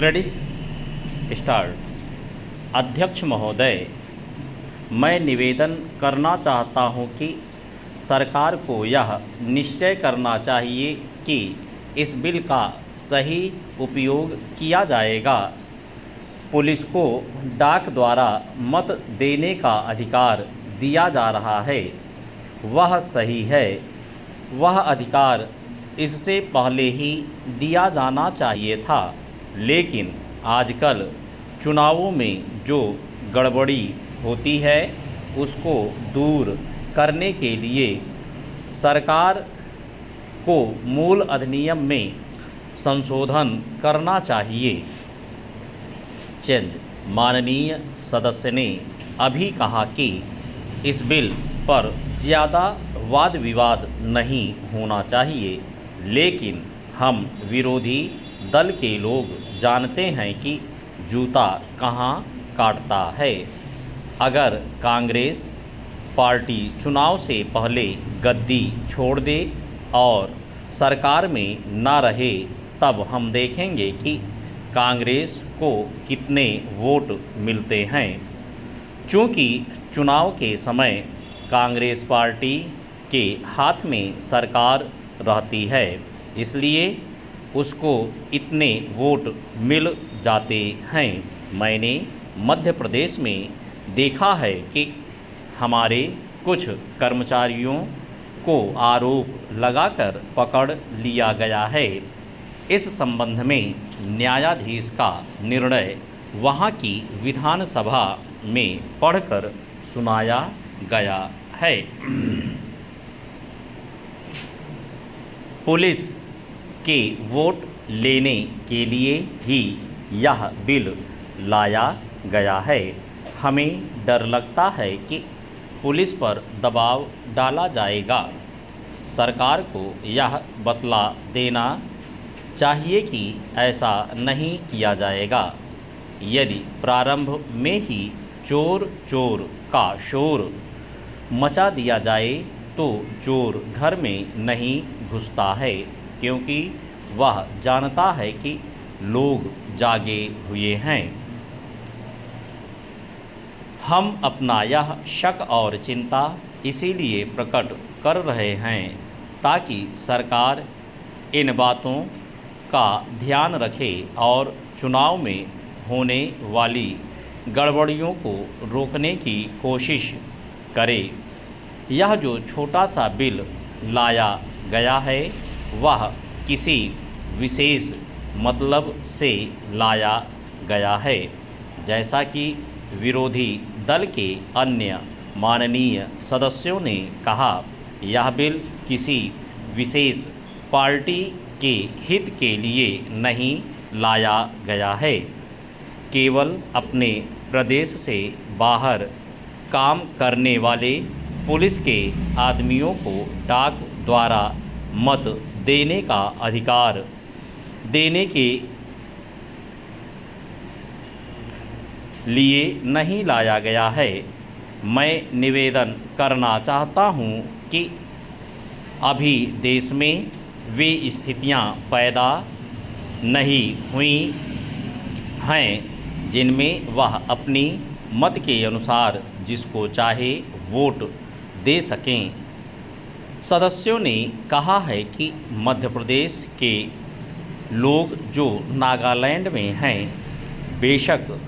Ready start. अध्यक्ष महोदय, मैं निवेदन करना चाहता हूं कि सरकार को यह निश्चय करना चाहिए कि इस बिल का सही उपयोग किया जाएगा। पुलिस को डाक द्वारा मत देने का अधिकार दिया जा रहा है, वह सही है। वह अधिकार इससे पहले ही दिया जाना चाहिए था, लेकिन आजकल चुनावों में जो गड़बड़ी होती है उसको दूर करने के लिए सरकार को मूल अधिनियम में संशोधन करना चाहिए। चेंज माननीय सदस्य ने अभी कहा कि इस बिल पर ज़्यादा वाद विवाद नहीं होना चाहिए, लेकिन हम विरोधी दल के लोग जानते हैं कि जूता कहाँ काटता है। अगर कांग्रेस पार्टी चुनाव से पहले गद्दी छोड़ दे और सरकार में ना रहे, तब हम देखेंगे कि कांग्रेस को कितने वोट मिलते हैं। चूँकि चुनाव के समय कांग्रेस पार्टी के हाथ में सरकार रहती है, इसलिए उसको इतने वोट मिल जाते हैं। मैंने मध्य प्रदेश में देखा है कि हमारे कुछ कर्मचारियों को आरोप लगाकर पकड़ लिया गया है। इस संबंध में न्यायाधीश का निर्णय वहाँ की विधानसभा में पढ़कर सुनाया गया है। पुलिस के वोट लेने के लिए ही यह बिल लाया गया है। हमें डर लगता है कि पुलिस पर दबाव डाला जाएगा। सरकार को यह बतला देना चाहिए कि ऐसा नहीं किया जाएगा। यदि प्रारंभ में ही चोर चोर का शोर मचा दिया जाए तो चोर घर में नहीं घुसता है, क्योंकि वह जानता है कि लोग जागे हुए हैं। हम अपना यह शक और चिंता इसीलिए प्रकट कर रहे हैं ताकि सरकार इन बातों का ध्यान रखे और चुनाव में होने वाली गड़बड़ियों को रोकने की कोशिश करे। यह जो छोटा सा बिल लाया गया है वह किसी विशेष मतलब से लाया गया है। जैसा कि विरोधी दल के अन्य माननीय सदस्यों ने कहा, यह बिल किसी विशेष पार्टी के हित के लिए नहीं लाया गया है। केवल अपने प्रदेश से बाहर काम करने वाले पुलिस के आदमियों को डाक द्वारा मत देने का अधिकार देने के लिए नहीं लाया गया है। मैं निवेदन करना चाहता हूं कि अभी देश में वे स्थितियां पैदा नहीं हुई हैं जिनमें वह अपनी मत के अनुसार जिसको चाहे वोट दे सकें। सदस्यों ने कहा है कि मध्य प्रदेश के लोग जो नागालैंड में हैं, बेशक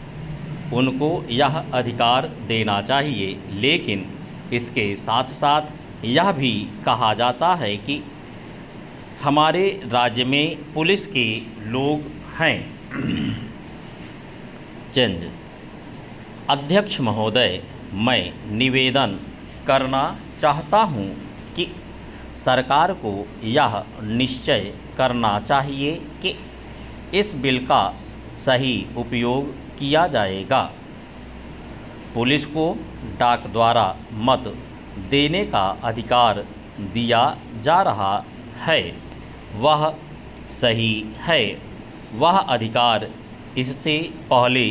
उनको यह अधिकार देना चाहिए, लेकिन इसके साथ साथ यह भी कहा जाता है कि हमारे राज्य में पुलिस के लोग हैं। चेंज अध्यक्ष महोदय, मैं निवेदन करना चाहता हूं कि सरकार को यह निश्चय करना चाहिए कि इस बिल का सही उपयोग किया जाएगा। पुलिस को डाक द्वारा मत देने का अधिकार दिया जा रहा है, वह सही है। वह अधिकार इससे पहले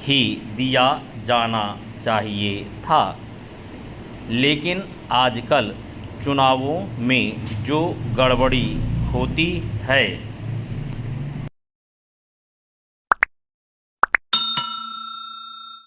ही दिया जाना चाहिए था, लेकिन आजकल चुनावों में जो गड़बड़ी होती है